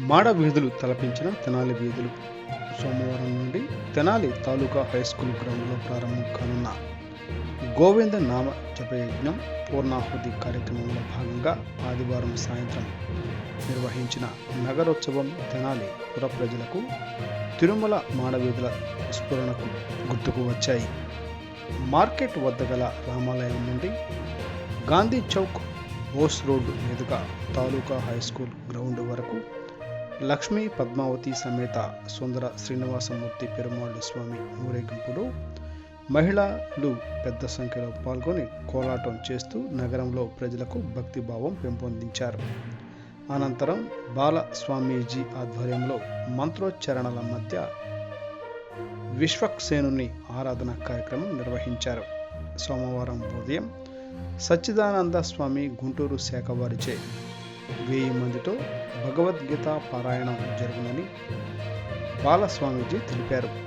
మాడ వీధులు తలపించిన తెనాలి వీధులు. సోమవారం నుండి తెనాలి తాలూకా హైస్కూల్ గ్రౌండ్లో ప్రారంభం కానున్న గోవింద నామ జపయజ్ఞం పూర్ణాహుతి కార్యక్రమంలో భాగంగా ఆదివారం సాయంత్రం నిర్వహించిన నగరోత్సవం తెనాలి పుర ప్రజలకు తిరుమల మాడవీధుల స్ఫురణకు గుర్తుకు వచ్చాయి. మార్కెట్ వద్ద గల రామాలయం నుండి గాంధీ చౌక్ బోస్ రోడ్డు మీదుగా తాలూకా హైస్కూల్ గ్రౌండ్ వరకు లక్ష్మీ పద్మావతి సమేత సుందర శ్రీనివాసమూర్తి పెరుమాళ్ స్వామి ఊరేగింపులో మహిళలు పెద్ద సంఖ్యలో పాల్గొని కోలాటం చేస్తూ నగరంలో ప్రజలకు భక్తిభావం పెంపొందించారు. అనంతరం బాల స్వామీజీ ఆధ్వర్యంలో మంత్రోచ్చరణల మధ్య విశ్వక్సేనుని ఆరాధన కార్యక్రమం నిర్వహించారు. సోమవారం ఉదయం సచ్చిదానంద స్వామి గుంటూరు శాఖ వారిచే 1000 మందితో భగవద్గీత పారాయణం జరుగునని బాలస్వామీజీ తెలిపారు.